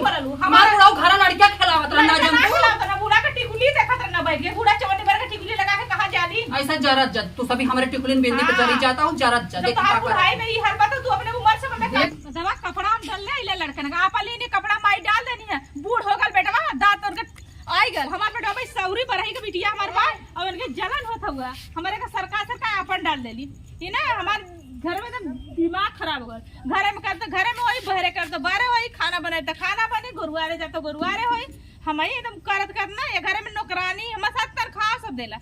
बोललू हमार बुढ़ाऊ घर लड़का खेलावत रहा ना जब बूढ़ा के टिकुली देखत रहना बैठ के बूढ़ा चवन्नी भर के टिकुली लगा के कहां जाली ऐसा जरत जत तू सभी हमारे टिकुलिन बिंदी पे जरी जाता हूं जरत जत देख का बुढ़ाई में हर बात तू अपने उम्र से मैं दवा कपड़ा में डाल ले इले लड़कन का आपा लेने कपड़ा माई डाल देनी है बूढ़ हो गल बेटवा दांत उनके आई गल हमार बेटा भाई सौरी बरही के बिटिया हमार बा और उनके जलन होत हुआ हमारे का सरकार अपन डाल देली ये ना हमार घर में तो दिमाग खराब हो गया घरे में करते घरे में वही बहरे करते बारे वही खाना बनाए तो खाना बने गुरुवारे जाते गुरुवारे होई हम एकदम करत करना ये घरे में नौकरानी हम 7 तनख्वाह सब देला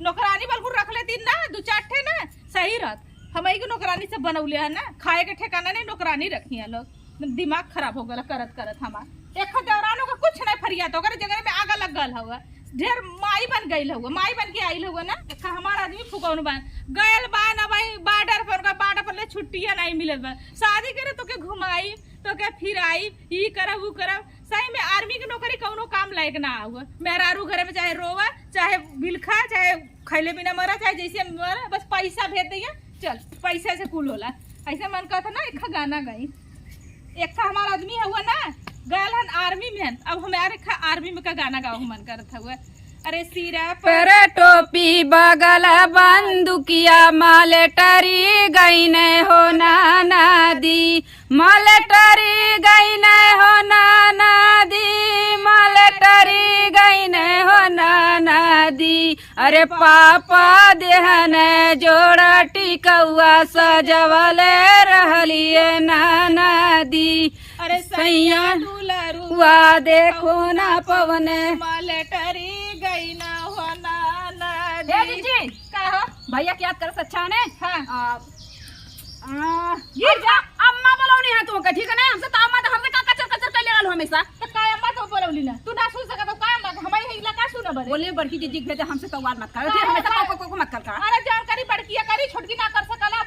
नौकरानी बल्कि रख लेती ना 2-4 ठे ना सही रहत हम को नौकरानी से बनौले है ना खाए के ठिकाना नहीं नौकरानी रखी है लोग दिमाग खराब हो गया करत करत हमार एक दौरानों का कुछ नहीं फरियात हो जगह में आगा लग गल हुआ ढेर माई बन गई हुआ माई बन के आई हुआ ना हमारा आदमी फुकौन बन गयल बा ना भाई बार्डर पर छुट्टियां नहीं मिलत बा शादी करे तो के घुमाई तो के फिर आई ई करब ऊ करब सही में आर्मी के नौकरी कौनो काम लायक ना हुआ मेहरारू घरे में चाहे रोवा चाहे बिलखा चाहे खैले बिना मरा चाहे जैसे मरा बस पैसा भेज दिया चल पैसे से कुल होला ऐसे मन कहता ना एक गाना गाई एक हमारा आदमी हुआ ना गल हन आर्मी में अब हमारे आर्मी में का गाना गाओ मन करत हुआ अरे सिरा पर टोपी बगल बंदुकिया मलेटरी गई न हो नाना दी मलेटरी गई न हो नाना दी मलेटरी गई न हो नाना दी अरे पापा देहन जोड़ा टिकौआ सजवले रहलिए नाना दी अरे सैया हुआ देखो ना पवन मलेटरी गई ना हो नाना जी का हो भैया क्या कर अच्छा ने हाँ ये जा अम्मा बोलौनी है तुमके ठीक है ना हमसे तो अम्मा तो हमसे का कचर कचर कर लेगल हमेशा तो काय अम्मा तो बोलौली ना तू ना सुन सकत काय अम्मा हमारी है इलाका सुन बरे बोले बड़की दीदी भेजे हमसे तो वार मत कर फिर हमेशा को मत कर अरे जानकारी बड़की करी छोटकी ना कर सकला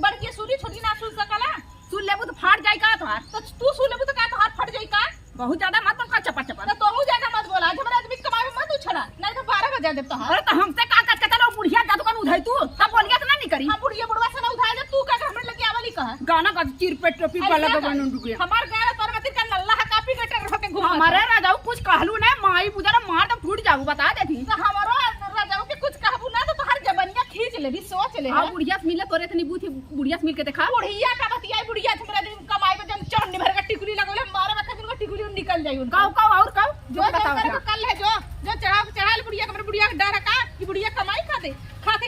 बड़की सुनी छोटकी ना सुन सकला सुन लेबू तो फाट जाई का तोहार तो तू सुन लेबू तो का तोहार फट जाई का बहुत ज्यादा मत का चपा चपा तो तू ज्यादा मत बोला हमारा आदमी कमाए में मत उछड़ा नहीं तो 12 बजा दे तोहार अरे तो हमसे का कर कतलो बुढ़िया जा दुकान उधाई तू तब बोलिया तो नहीं करी हम बुढ़िया बुढ़वा से ना उठाए तू का हमरे लगे आवली कहा गाना का चिर पे टोपी वाला का बनन रुके हमार गाना तोर गति का नल्ला कापी कटर होके घुमा हमारे राजाऊ कुछ कहलू ने माई बुजरा मार तो फूट जाऊ बता देती तो हमारो राजाओं के कुछ कहबू ना तो तोहार जबनिया खींच लेबी सोच ले हां बुढ़िया से मिले तोरे थनी बूथी बुढ़िया से मिल के देखा बुढ़िया का बतिया बुढ़िया हमरा दिन कमाई में जन चढ़ने भर का टिकुली लगोले मारे में कदिन का टिकुली निकल जाई उनका काऊ और काऊ जो बताओ कल है जो चढ़ाल बुढ़िया के बुढ़िया का डर का कि बुढ़िया कमाई खाते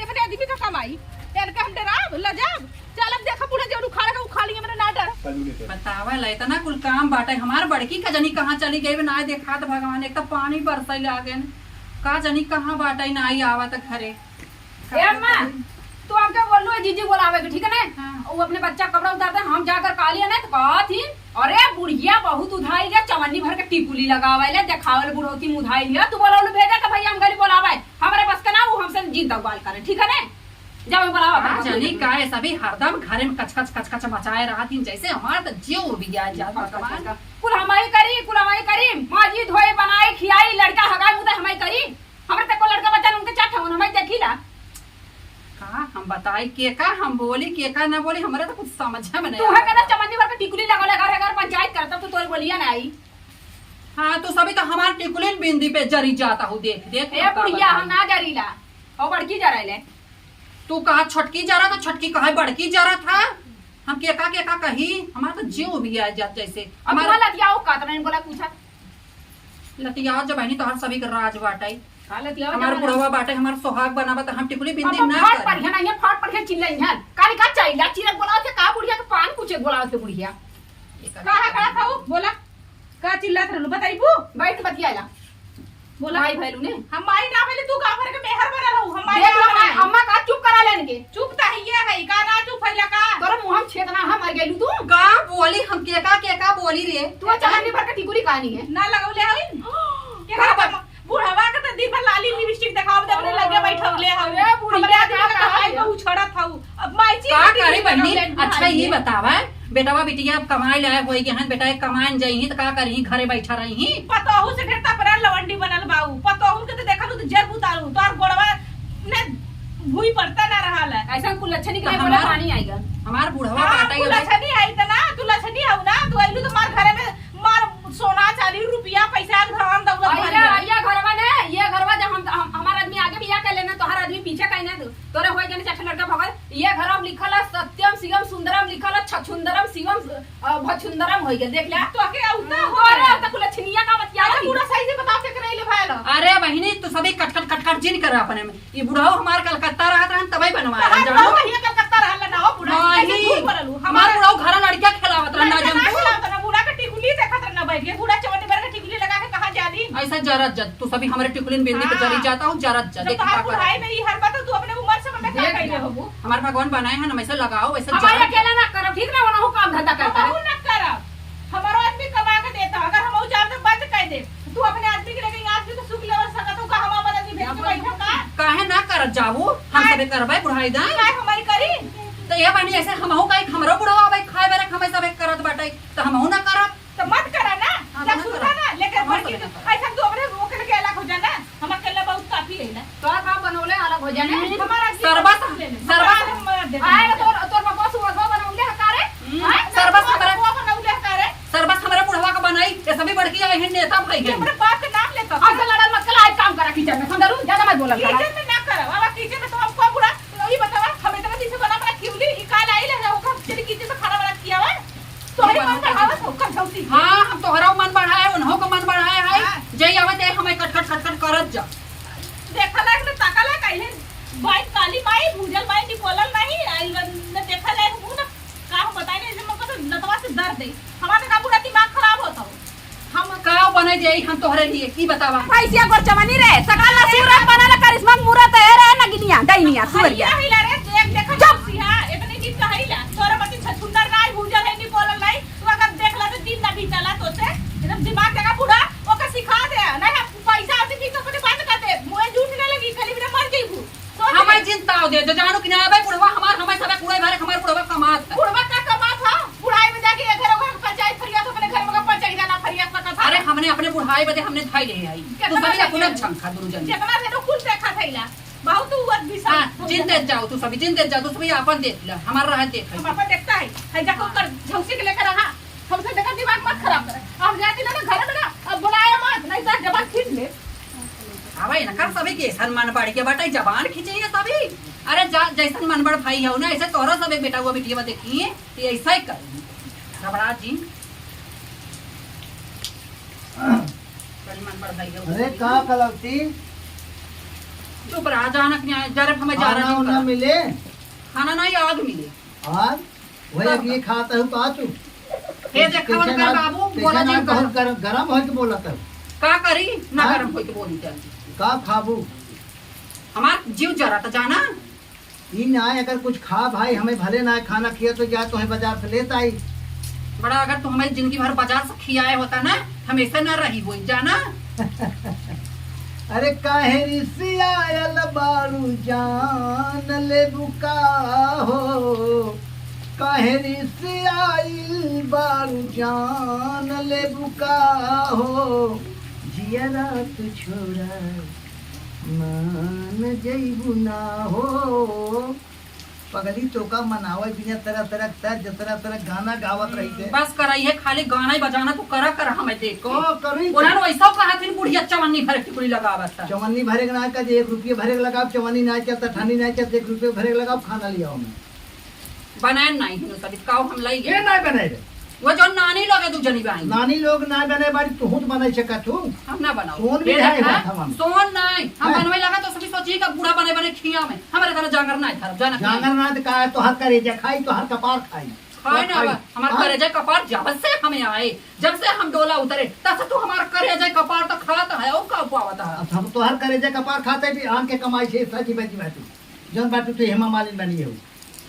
अपने आदमी का कमाई इनका हम डराव लजाव चल अब देखो बुढ़े जो उखाड़ के उखा लिए मेरे ना डर बतावा ला इतना कुल काम बाटे हमार बड़की का जनी कहां चली गई ना देखा तो भगवान एक तो पानी बरसैले आगे का जनी कहां बाटे ना आई आवत घरे ए अम्मा तू हमके बोल लो जीजी बोलावे के ठीक है ना वो अपने बच्चा कपड़ा उतारते हम जाकर कालिया ना तो कहा थी अरे बुढ़िया बहुत उधाई लिया चवन्नी भर के टिकुली लगावे ले देखावल बुढ़ौती मुधाई लिया तू बोला भेजा के भैया हम घरे बोलावे हमारे बस का ना वो हमसे जिंदा उबाल करे ठीक है ना जाओ बोलावा जनी का है सभी हरदम घरे में कचकच कचकच मचाए रहा थी जैसे हमार तो जीव भी आ जा कुल हमारी करी मां जी धोए बनाए खियाई लड़का हगाई मुदा हमारी करी हमरे तक को लड़का बच्चा उनके चाट हमारी देखीला का हम बताई के का हम बोली के का ना बोली हमरा तो कुछ समझ में नहीं तू है कहना चमन्नी भर के टिकुली लगा घर पंचायत करता तू तोर बोलिया ना आई हां तो सभी तो हमार टिकुलिन बिंदी पे जरी जाता हूं देख देख ए बुढ़िया हम ना जरीला और बड़की जराइले तू कहा छोटकी जरा तो छोटकी कहा बड़की जरा था हम के का कही हमारा तो जीव भी आ जात जैसे हमारा लतियाओ का तो मैंने बोला पूछा लतिया जब बहनी तो हर सभी का राज बाटाई लतियाओ हमार बुढ़वा बाटे हमार सोहाग बनावा तो हम टिकुली बिंदी अब ना फाट कर पड़िया नहीं फाट पड़िया चिल्लाई है काली का चाहिए चिरक बोलाओ के का बुढ़िया के पान कुछ बोलाओ के बुढ़िया कहा खड़ा था वो बोला का चिल्लात रहलो बताइबू बैठ बतियाला बोला भाई भैलू ने हम माई ना पहले तू गांव भर के मेहर बना रहू हम माई देख लो ना अम्मा का चुप करा लेने के चुप ता हिया है का ना चुप फैला का तोरे मुंह में छेद ना हम मर गेलू तू का बोली हम के का बोली रे तू चलनी भर के टिकुली कहानी है ना लगौले हई के का बुढ़वा के तो दिन भर लाली लिपस्टिक दिखाव दे अपने लगे बैठौले हवे हमरे आदमी का कहाई को उछड़त हऊ अब माई जी का करे बहनी अच्छा ये बतावा बेटावा बिटिया कमाई लाए होई के हन बेटा कमाइन जइही त का करही घरे बैठा रही पतोहू से ढेरता पर लवंडी बनल बाऊ पतोहू के तो देखलू तो जर उतारू तोर गोड़वा ने भूई पड़ता ना रहल ऐसा कुल अच्छा निकले बोला पानी आएगा हमार बुढ़वा बाटा तू लछनी आई त ना तू लछनी हऊ ना तू आइलू तो मार घरे में मार सोना चांदी रुपया पैसा धन दौलत भर आइया गया। आइया घरवा ने ये घरवा जब हम हमार आदमी आगे बियाह कर लेना तो हर आदमी पीछे कहीं ना तोरे होय जने चार लड़का भगत ये घरवा में लिखल है सत्यम शिवम सुंदरम लिखल है छछुंदरम शिवम भछुंदरम होय गेल देख ले तो के उतना हो तोरे रहा त कुल छिनिया का बतिया है पूरा सही से बताओ के करे ले भाई अरे बहिनी तू सभी कटकट जिन कर अपने में ये बुढ़ाओ हमार कलकत्ता रहत रहन तबे बनवाया हमार जानो भैया कलकत्ता रहल ना हो पूरा कैसे नहीं झूठ बोललू हमार बुढ़ाओ घर लड़किया खेलावत रहन ना जन ना बूढ़ा के टिकुली देखत रहना बैठ के बूढ़ा चवन्नी भर के टिकुली लगा के कहां जा दी ऐसा जरत जद तू सभी हमारे टिकुलिन बिंदी पे जरी जाता हूं जरत जद जब देख तहार का बुढ़ाई में ही हर बात तू अपने उम्र से मैं क्या कइले होबू हमार भगवान बनाए हैं ना वैसे लगाओ वैसे हमारे जरत अकेले ना करब ठीक ना वना काम धंधा करता हम न करब हमारो आदमी कमा के देता अगर हम जाब तो बंद कर दे तू अपने आदमी के लेके आदमी तो सुख लेवल सकत हो का हम अपन आदमी भेज के बैठो का काहे ना करत जाबू हम सबे करबै बुढ़ाई दा काय हमारी करी तो ये बहनी ऐसे हमहू काहे हमरो बुढ़वा भाई खाए बेरे हम सबे करत बाटे तो हमहू ना करब तो मत करा ना हाँ, जब मत सुनता करा। ना लेकिन मत बड़की करा। ऐसा तो अपने रोक के अलग हो जाना हम अकेले बहुत काफी है ना तोर बाप बनौले अलग हो जाने हमारा सर्वस आए तोर तोर बाप सुबह बनौले हकारे सर्वस हमारे वो बनौले करे सर्वस हमारे बुढ़वा का बनाई ये सभी बड़की आई हैं नेता भाई ये हैं अपने बाप के नाम लेता ऐसा लड़ल मत कल आज काम करा किचन में समझलू ज्यादा मत बोलल करा किचन में ना करो बाबा किचन में तो हम को बुरा ये बतावा हमें तो दिसे बना बना क्यूली इकाल आई ले जाओ का तेरी किचन में खाना बना किया है तो ये मन बढ़ावा तो कर झौसी हां हम तोहरा मन बढ़ाए उन्हों का मन बढ़ाए है हाँ। जय आवत है हमें कटकट करत जा देखा लायक ने ताका लायक आइले बाई काली बाई भूजल बाई निकोलल नहीं आइल ने देखा लायक मुंह ना का हम बताए नहीं जब हमको तो नतवा से दर्द दे हमारे का पूरा दिमाग खराब होता हो हम काव बने जाई हम तोहरे लिए की बतावा पैसिया गोर चमनी रे सकाल सूरत बनल करिश्मा मूरत है रे नगिनिया दैनिया सूर्या भैया हिला रे देख देख झौसी हां इतनी चीज कहिला तोरा मत छछुंदर नाई भूजल है निकोलल नहीं तू अगर देख ला तो दिन ना भी चला तो से एकदम दिमाग जगह पूरा ओके सिखा दे नहीं पैसा आते भी तो अपने बात कर दे मुंह झूठ ना लगी खाली बिना मर गई हमें चिंता हो दे जो जानू कि ना भाई बुढ़वा हमार हमें सबे पूरे भरे हमार बुढ़वा कमात है। बुढ़वा का कमा था बुढ़ाई में जाके ये घर घर पंचायत फरियाद अपने घर में पंचायत जाना फरियाद पता था अरे हमने अपने बुढ़ाई बदे हमने धाई ले आई तू सभी अपना झंखा दुनु जन जितना से कुल देखा थैला बहुत हुआ विशाल हां जिनते जाओ तू सभी जिनते जाओ तू सभी अपन देख ले हमार रह देख हम अपन देखता है जाकर कर झौसी के लेकर रहा हमसे देखा दिमाग मत खराब करे अब जाके ना घर में ना अब बुलाया मत नहीं तो जबान खींच ले आवे ना कर सभी के सम्मान बाड़ी के बाटे जबान खींचे ये सभी अरे जैसन मन बड़ भाई हो ना ऐसे तोरा सब एक बेटा हुआ बेटिया देखिए ये ऐसा ही कर घबरा जी मन बड़ भाई हो अरे का कलौती चुप रहा जाना कि नहीं जरा हमें जा खाना रहा उना नहीं मिले खाना नहीं आग मिले आज वही ये खाता हूँ का तू हे देखा मत कर बाबू बोला जी बहुत गरम हो के बोला था का करी ना हाँ? गरम होई के बोली चल का खाबू हमार जीव जरा था जाना ई ना अगर कुछ खा भाई हमें भले ना खाना खिया तो जा तो है बाजार से लेता आई बड़ा अगर तू हमें जिंदगी भर बाजार से खियाए होता ना हमेशा ना रही हुई जाना अरे काहे रिसी आयल बारू जान ले बुका हो काहे रिसी आइल बारू जान ले बुका हो जियरा तू छोड़ा मान जइबू ना हो पगली तो का मनावे बिना तरह तरह गाना गावत रही थे बस कराई है खाली गाना ही बजाना तू करा कर हमें देखो को करी उन्होंने वैसा कहा थी बुढ़िया चवन्नी भर टिकुली लगावत था चवन्नी भरे ना का 1 रुपये भरे लगाओ चवन्नी ना चलता ठानी ना चलता 1 रुपये भरे लगाओ खाना लिया मैं बनाए नहीं हिनो सभी काऊ हम लाई ये गए ना बने रे वो जो नानी लगे तू जनी बाई नानी लोग ना बने बारी तू तो बना सका तू हम ना बनाओ सोन भी ये है देखा, बात हम। सोन नहीं हम हाँ। बनवे लगा तो सभी सोची का बूढ़ा बने बने खिया में हमारे तरह जागर नहीं था जाना जांगर ना तो का तो हर करेजा खाई तो हर कपार खाई खाए ना खाई। हमारे हाँ? करेजा कपार जब से हमें आए जब से हम डोला उतरे तब से तू हमारा करेजा कपार तो खाता है और का पावता है अब हम तो हर करेजा कपार खाते भी आम के कमाई से सची बची बातू जन बातू तो हेमा मालिन बनी है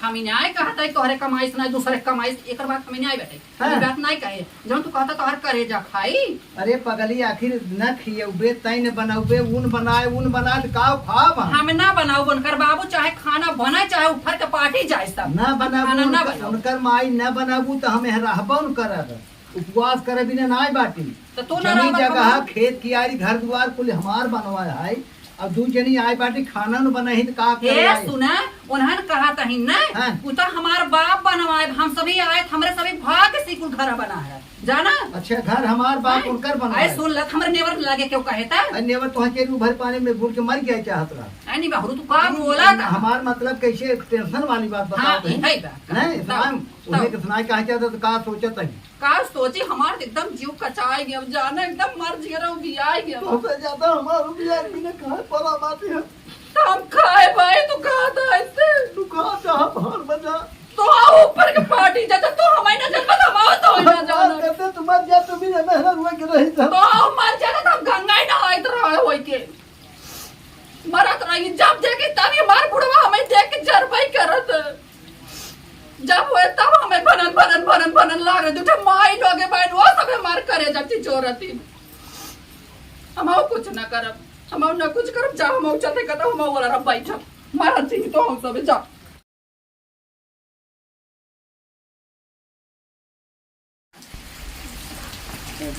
हम न्याय कहता है तोहरे कमाई से नहीं दूसरे कमाई से एक बात हमें न्याय बैठे हाँ। ये बात नहीं कहे जब तू कहता तोहर करेजा खाई अरे पगली आखिर न खियबे तई न बनाऊबे ऊन बनाए तो काव खाब हम ना बनाओ बनकर बाबू चाहे खाना बने चाहे उठर के पार्टी जाए सब न खाना बनाबू ना बनाओ। उनकर माई न बनाबू तो हमें रहबन करब उपवास करे बिना नाय बाटी तो तू ना जमी रहबन जगह कमाओ। खेत कियारी घर द्वार कुल हमार बनवा है अब दू जनी आय बाटी खाना न बनाही तो का हे करे सुना उन्हन कहा तही हाँ। नहीं उ तो हमार बाप बनवाए हम सभी आए हमरे सभी भाग से कुल घर बना है जाना अच्छा घर हमार बाप उनकर बना आए सुन लत हमरे नेवर लागे क्यों कहता अन्य तो के भर पानी में बुड़ के मर गया चाहत रहा आई नहीं बाहु तू का बोला था हमार मतलब कैसे टेंशन वाली बात हां बताओ है बा नहीं इस्लाम उन्हें कितना कहा चाहता तो का सोचत है का सोची हमार एकदम जीव कचाए गया जाना एकदम मर जिगरा भी आ गया तो से ज्यादा हमार भी आदमी ने कहा पला बात है तो हम खाए भाई तू कहा था ऐसे तू कहा चाह बाहर बजा तो ऊपर के पार्टी जाता तो हमारी नजर में हमारा तो ना जाना कहते तुम मर जा तुम भी मेहनत हुआ के रही था तो हम मर जाना तो हम गंगा ही नहाइत रहे होई के मरत रही जब देखे तब ये मार बुढ़वा हमें देख के जरबाई करत जब हुए तब हमें बनन लाग रहे थे माई लोगे बहन वो सब मार करे जाती जोरती हम कुछ ना करब हम ना कुछ करब जा हम चलते कहता हम वाला रब बैठब मारत थी तो हम सब जा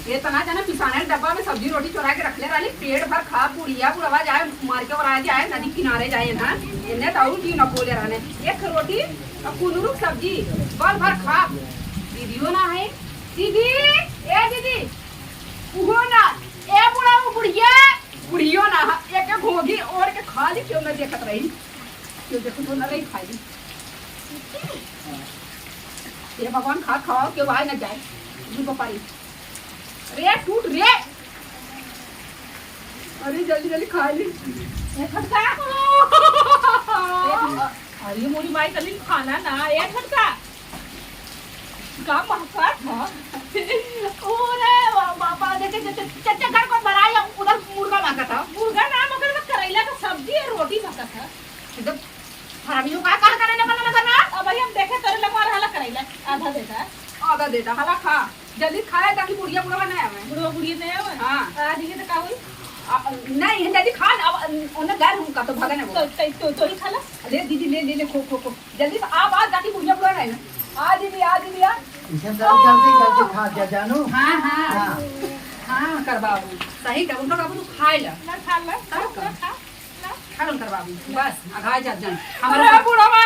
ये तना जाना पिसाने डब्बा में सब्जी रोटी चुरा के रख ले रही पेट भर खा बुढ़िया बुढ़वा जाए मार के और आ जाए नदी किनारे जाए ना इन्हें ताऊ की न बोले रहने एक रोटी और कुनूरुक सब्जी बल भर खा दीदियो ना है दीदी ए दीदी उहो ना ए बुढ़ा बुढ़िया बुढ़ियो ना एक घोगी और के खा ली क्यों न देखत रही क्यों देखो तो न रही खाई ये भगवान खा खाओ क्यों आए न जाए उनको पारी रे टूट रे अरे जल्दी जल्दी खा ली ए खटका अरे मोरी माई कली खाना ना ए खटका का महका था ओरे बाबा देखे चच्चा घर को बनाया उधर मुर्गा मांगा था मुर्गा ना मगर में करेला का सब्जी और रोटी मांगा था एकदम हरामियों का करने वाला करना अब भाई हम देखे तेरे लगवा रहा करेला आधा देता आधा देता हला खा जल्दी खाए ताकि बुढ़िया बुढ़वा ना आवे बुढ़वा बुढ़िया नहीं आवे हां आज ये तो का हुई नहीं जल्दी खा अब उन्हें घर हम का तो भगन है वो तो ही खाला ले दीदी ले खो जल्दी से आप आ ताकि बुढ़िया बुढ़वा ना आ दीदी आ इसे जल्दी खा जा जानू हां हां हां कर बाबू सही कर उनको बाबू तू खाए ला ना खा ला खा खा कर बाबू बस आगा जा जान अरे हमारा बुढ़वा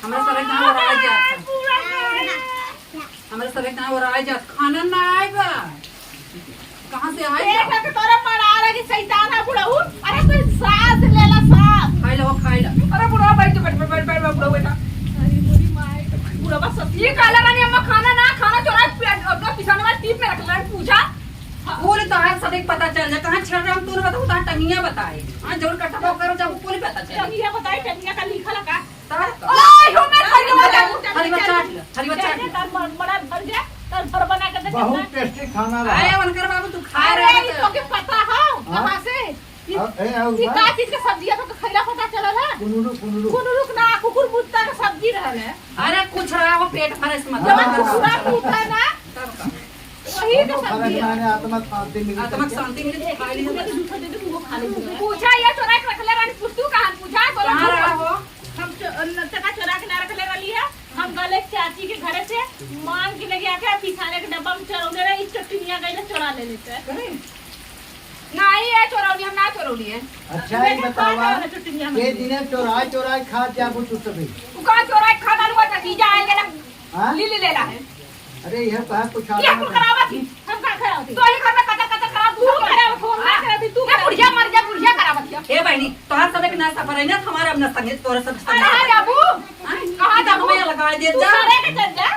हमारे सरे ना हो रहा है हमारे सरे ना हो रहा है खाना ना आएगा कहां से आएगा देखा के तोरा मरा रहा कि शैतान है बुढ़ऊ अरे कोई सांस ले ला सांस खाई ला अरे बुढ़वा बैठ बुढ़वा बेटा अरे मोरी माई बुढ़वा सब ये काला रानी अम्मा खाना चोरा पिसाने वाले टीप में रख ले पूछा पूरी तो आज सब पता चल जाए कहां छड़ रहा हम तूने बताओ कहां टंगिया बताए हां जरूर कट्टा करो जब पूरी पता चले टंगिया बताई टंगिया का लिखा लगा ओए हो मैं हरी बच्चा तार बड़ा भर गया तार भर बना के दे बहुत टेस्टी खाना आए रहा वनकर बाबू तू खा अरे रहा ये है तो के पता है कहां से ये का चीज के सब्जी है तो खैला पता चलल है कुनुरु कुनुरुक ना कुकुर मुत्ता का सब्जी रहल है अरे कुछ रहा वो पेट भरे से जब मतलब पूरा मुत्ता ना वही का सब्जी है आत्मा शांति मिली आत्मा शांति मिले खा ली दूसरा दे दे वो खा ले पूछा ये चोरा के रख ले रानी पुस्तू कहां पूछा बोला कहां रहा हो हम चका चोरा के ना रख ले रही है हम गले चाची के घरे से मान के लगे आके पिछाने के डब्बा में चढ़ौले रहे इस चटनिया गई चोरा ले लेते नहीं है चोरौली हम ना चोरौली है अच्छा ही बतावा ये दिने चोराए खा जाबू तू सभी तू कहां चोरा के खाता हुआ नतीजा आएगा ना हां ली लेला है अरे यह कहा कुछ ये तू करावा थी हम का करावती तो ही खाता कता कता करा तू कराव फोन ना कराती तू ये बुढ़िया मर जा बुढ़िया करावा थी ए बहनी तोहार सब एक नाश्ता पर है ना हमारा अपना संगीत तोरा सब अरे बाबू कहां जा हमें लगा दे जा दूसरे के चल जा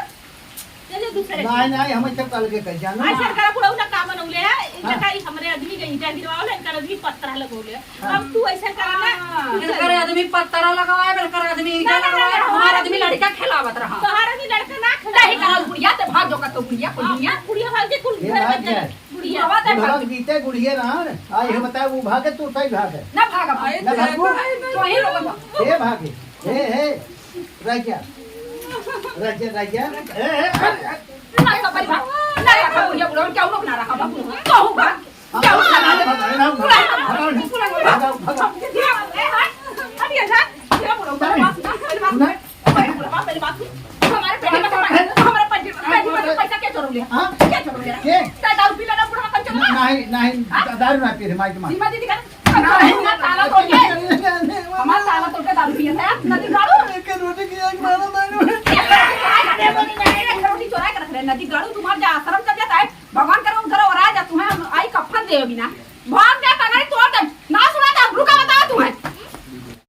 चल दूसरे नहीं हमें सब कल के कर जानो आई सरकार पुड़ा ना काम नौले है इनका ही हमरे आदमी के ईटा गिरवावले इनका आदमी पत्थर लगोले अब तू ऐसा करना इनकर आदमी पत्थर लगाया इनकर आदमी ईटा लगाया हमारा आदमी लड़का खिलावत रहा तोहार भी लड़का ना नहीं करा बुढ़िया ते भाग जो का तो बुढ़िया बुढ़िया बुढ़िया भाग के कुल ये घर भाग में जाए। बुढ़िया बाबा ते भगत भाग गीते गुड़िए रहा आज ये बता वो भागे तू सही भागे ना भाग आए ना भागू तो ही लोग हे भागे हे राजा ना का भाई भाग ना रखा बुढ़िया बुढ़िया क्या लोग ना रखा बाबू तो भाग क्या पैसा क्या चोर लिया क्या चोर लिया दारू पी लेना बुढ़ा कंचन नहीं दारू ना पी माइक मार सीमा दीदी का ताला तोड़ के हमारा ताला तोड़ के दारू पिया था नदी गाड़ो एक रोटी की एक मारा मैंने रोटी चोरा रे नदी गाड़ू तुम्हार जा आश्रम चल जाता है भगवान करे उधर और आ जा तुम्हें आई कफन दे बिना भाग जा तगड़ी तोड़ दे